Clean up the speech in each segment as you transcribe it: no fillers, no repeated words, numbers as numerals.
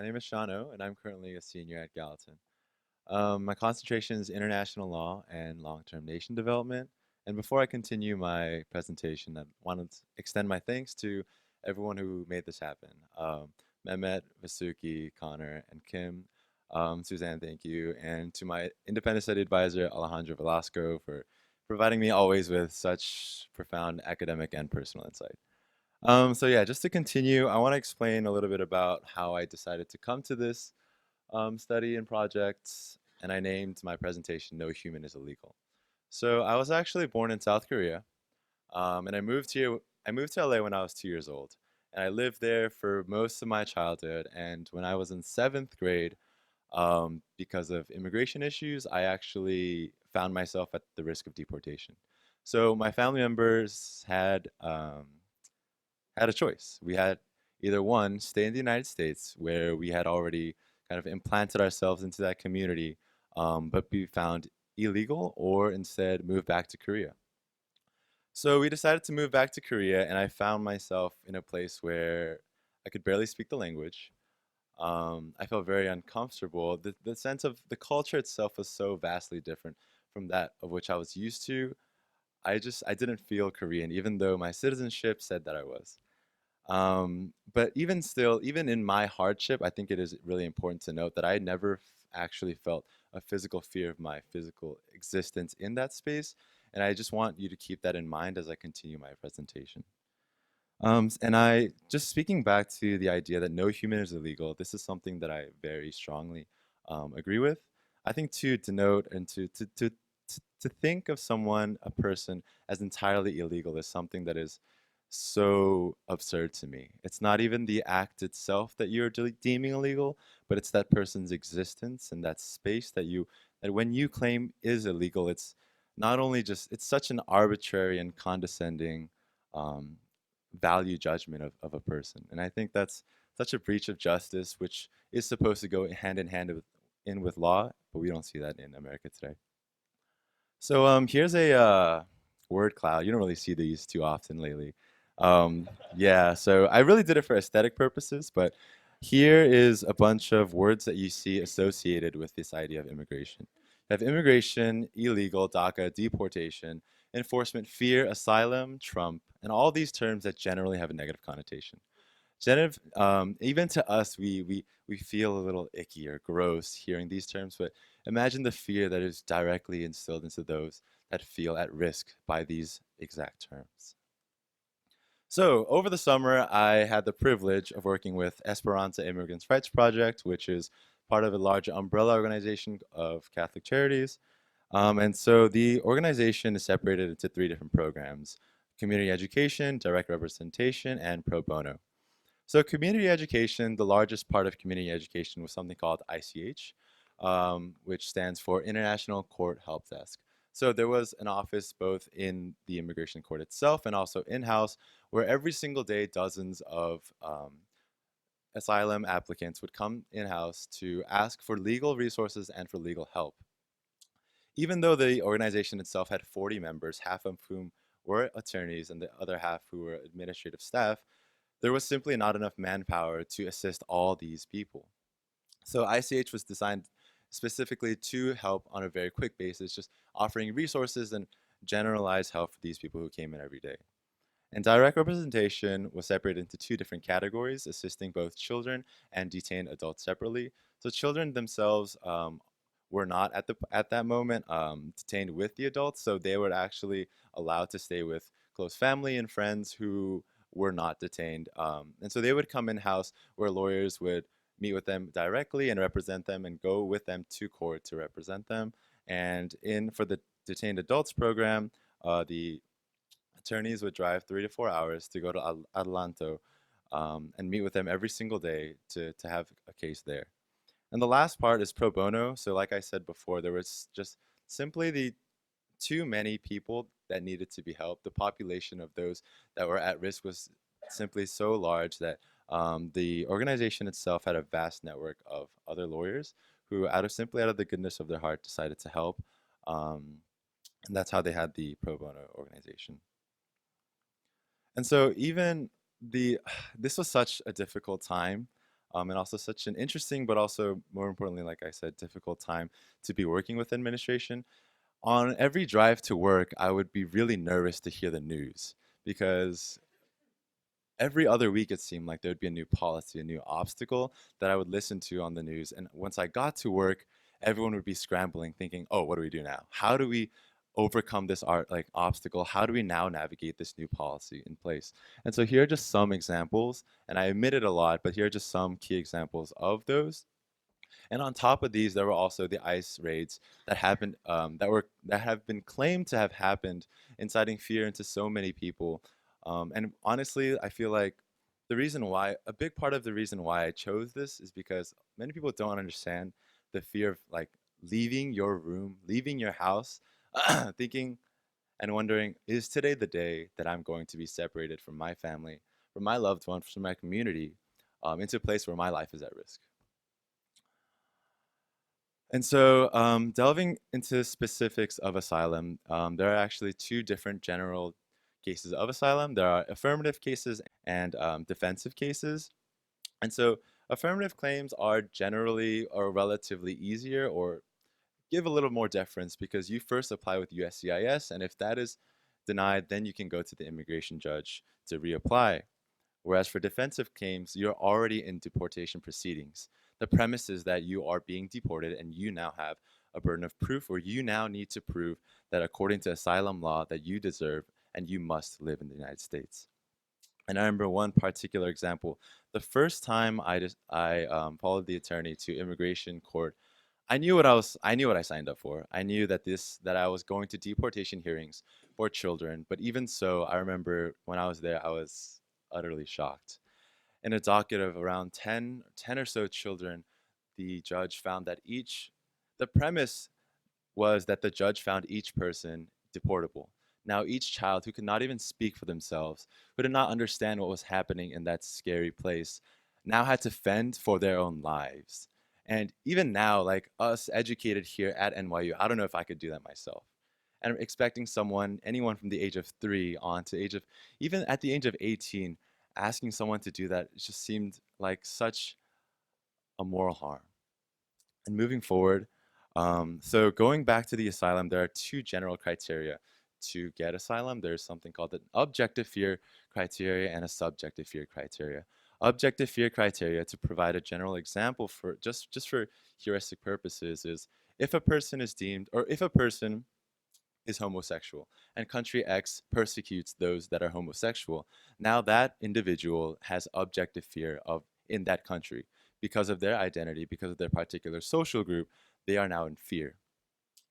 name is Shano, and I'm currently a senior at Gallatin. My concentration is international law and long-term nation development. And before I continue my presentation, I wanted to extend my thanks to everyone who made this happen. Mehmet, Vasuki, Connor, and Kim. Suzanne, thank you. And to my independent study advisor, Alejandro Velasco, for providing me always with such profound academic and personal insight. So yeah, just to continue, I want to explain a little bit about how I decided to come to this study and project, and I named my presentation "No Human is Illegal." So I was actually born in South Korea, and I moved here. I moved to LA when I was 2 years old, and I lived there for most of my childhood. And when I was in seventh grade, because of immigration issues, I actually found myself at the risk of deportation. So my family members had a choice. We had either one, stay in the United States, where we had already kind of implanted ourselves into that community, but be found illegal, or instead move back to Korea. So we decided to move back to Korea, and I found myself in a place where I could barely speak the language. I felt very uncomfortable. The sense of the culture itself was so vastly different from that of which I was used to. I didn't feel Korean, even though my citizenship said that I was. But even still, even in my hardship, I think it is really important to note that I never actually felt a physical fear of my physical existence in that space. And I just want you to keep that in mind as I continue my presentation. And I just speaking back to the idea that no human is illegal, this is something that I very strongly agree with. I think to denote and to think of someone, a person, as entirely illegal is something that is so absurd to me. It's not even the act itself that you're deeming illegal, but it's that person's existence and that space that when you claim is illegal, it's not only just it's such an arbitrary and condescending um, value judgment of a person. And I think that's such a breach of justice, which is supposed to go hand in hand with law, but we don't see that in America today. So here's a word cloud. You don't really see these too often lately. Yeah, so I really did it for aesthetic purposes, but here is a bunch of words that you see associated with this idea of immigration. You have immigration, illegal, DACA, deportation, enforcement, fear, asylum, Trump, and all these terms that generally have a negative connotation. Even to us, we feel a little icky or gross hearing these terms, but imagine the fear that is directly instilled into those that feel at risk by these exact terms. So, over the summer, I had the privilege of working with Esperanza Immigrants' Rights Project, which is part of a large umbrella organization of Catholic charities. And so the organization is separated into three different programs: community education, direct representation, and pro bono. So community education, the largest part of community education was something called ICH, which stands for International Court Help Desk. So there was an office both in the immigration court itself and also in-house, where every single day dozens of asylum applicants would come in-house to ask for legal resources and for legal help. Even though the organization itself had 40 members, half of whom were attorneys and the other half who were administrative staff, there was simply not enough manpower to assist all these people. So ICH was designed specifically to help on a very quick basis, just offering resources and generalized help for these people who came in every day. And direct representation was separated into two different categories, assisting both children and detained adults separately. So children themselves were not at that moment detained with the adults, so they were actually allowed to stay with close family and friends who were not detained. And so they would come in house where lawyers would meet with them directly and represent them and go with them to court to represent them. And in for the detained adults program, the attorneys would drive 3 to 4 hours to go to Adelanto and meet with them every single day to have a case there. And the last part is pro bono. So, like I said before, there was just simply the too many people that needed to be helped. The population of those that were at risk was simply so large that the organization itself had a vast network of other lawyers who, out of the goodness of their heart, decided to help. Um, and that's how they had the pro bono organization. And so even the this was such a difficult time. and also such an interesting, but also more importantly, like I said, difficult time to be working with administration. On every drive to work, I would be really nervous to hear the news because every other week it seemed like there would be a new policy, a new obstacle that I would listen to on the news. And once I got to work, everyone would be scrambling, thinking, "Oh, what do we do now? How do we overcome this obstacle? How do we now navigate this new policy in place?" And so here are just some examples, and I omitted a lot, but here are just some key examples of those. And on top of these, there were also the ICE raids that happened, that have been claimed to have happened, inciting fear into so many people. And honestly, I feel like a big part of the reason why I chose this is because many people don't understand the fear of like leaving your room, leaving your house, thinking and wondering, is today the day that I'm going to be separated from my family, from my loved ones, from my community, into a place where my life is at risk? And so, delving into specifics of asylum, there are actually two different general cases of asylum. There are affirmative cases and defensive cases. And so, affirmative claims are generally or relatively easier or give a little more deference because you first apply with USCIS, and if that is denied, then you can go to the immigration judge to reapply. Whereas for defensive claims, you're already in deportation proceedings. The premise is that you are being deported and you now have a burden of proof, or you now need to prove that according to asylum law that you deserve and you must live in the United States. And I remember one particular example. The first time I followed the attorney to immigration court, I knew what I signed up for. I knew that I was going to deportation hearings for children, but even so, I remember when I was there, I was utterly shocked. In a docket of around 10 or so children, the judge found that the premise was that the judge found each person deportable. Now, each child who could not even speak for themselves, who did not understand what was happening in that scary place, now had to fend for their own lives. And even now, like us educated here at NYU, I don't know if I could do that myself. And I'm expecting anyone from the age of 3 on to even at the age of 18, asking someone to do that, it just seemed like such a moral harm. And moving forward, so going back to the asylum, there are two general criteria to get asylum. There's something called an objective fear criteria and a subjective fear criteria. Objective fear criteria, to provide a general example for just for heuristic purposes, is if a person is deemed, or if a person is homosexual and country X persecutes those that are homosexual, now that individual has objective fear of in that country because of their identity, because of their particular social group, they are now in fear,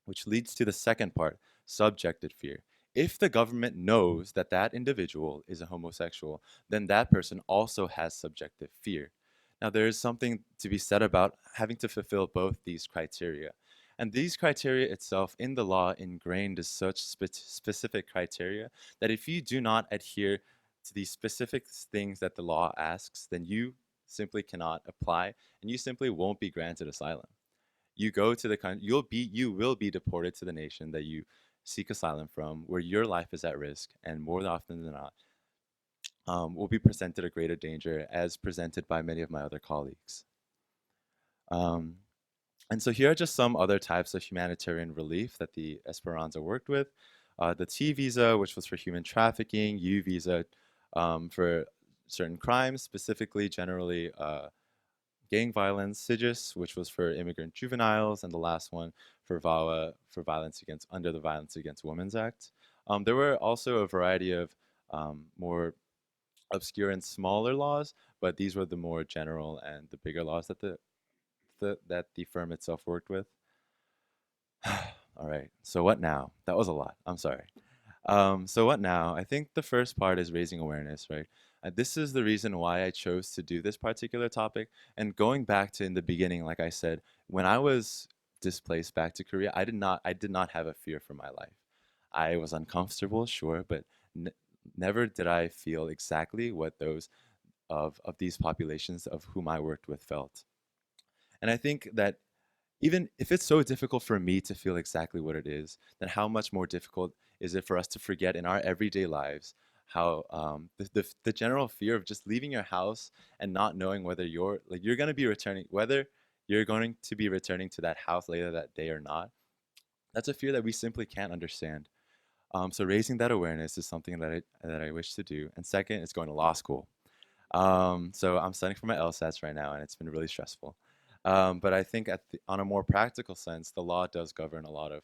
which leads to the second part, subjective fear. If the government knows that that individual is a homosexual, then that person also has subjective fear. Now, there is something to be said about having to fulfill both these criteria. And these criteria itself in the law ingrained as such specific criteria that if you do not adhere to these specific things that the law asks, then you simply cannot apply and you simply won't be granted asylum. You go to the country, you will be deported to the nation that you seek asylum from, where your life is at risk, and more often than not, will be presented a greater danger, as presented by many of my other colleagues. Um, and so here are just some other types of humanitarian relief that the Esperanza worked with. The T visa, which was for human trafficking, U visa for certain crimes, specifically generally gang violence, SIGIS, which was for immigrant juveniles, and the last one for VAWA, for violence against, under the Violence Against Women's Act. There were also a variety of more obscure and smaller laws, but these were the more general and the bigger laws that that the firm itself worked with. All right, so what now? That was a lot. I'm sorry. So what now? I think the first part is raising awareness, right? This is the reason why I chose to do this particular topic. And going back to in the beginning, like I said, when I was displaced back to Korea, I did not have a fear for my life. I was uncomfortable, sure, but never did I feel exactly what those of these populations of whom I worked with felt. And I think that even if it's so difficult for me to feel exactly what it is, then how much more difficult is it for us to forget in our everyday lives how the general fear of just leaving your house and not knowing whether you're going to be returning, whether you're going to be returning to that house later that day or not. That's a fear that we simply can't understand. So raising that awareness is something that I wish to do. And second is going to law school. So I'm studying for my LSATs right now, and it's been really stressful. But I think on a more practical sense, the law does govern a lot of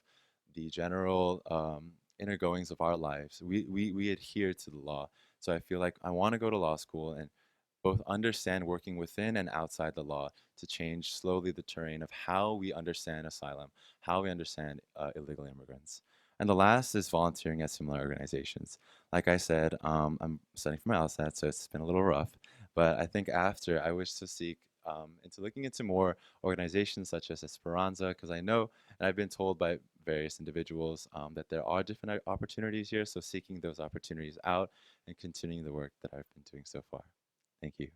the general inner goings of our lives. We adhere to the law. So I feel like I want to go to law school and both understand working within and outside the law to change slowly the terrain of how we understand asylum, how we understand illegal immigrants. And the last is volunteering at similar organizations. Like I said, I'm studying for my LSAT, so it's been a little rough. But I think after, I wish to seek into looking into more organizations such as Esperanza, because I know and I've been told by various individuals that there are different opportunities here. So seeking those opportunities out and continuing the work that I've been doing so far. Thank you.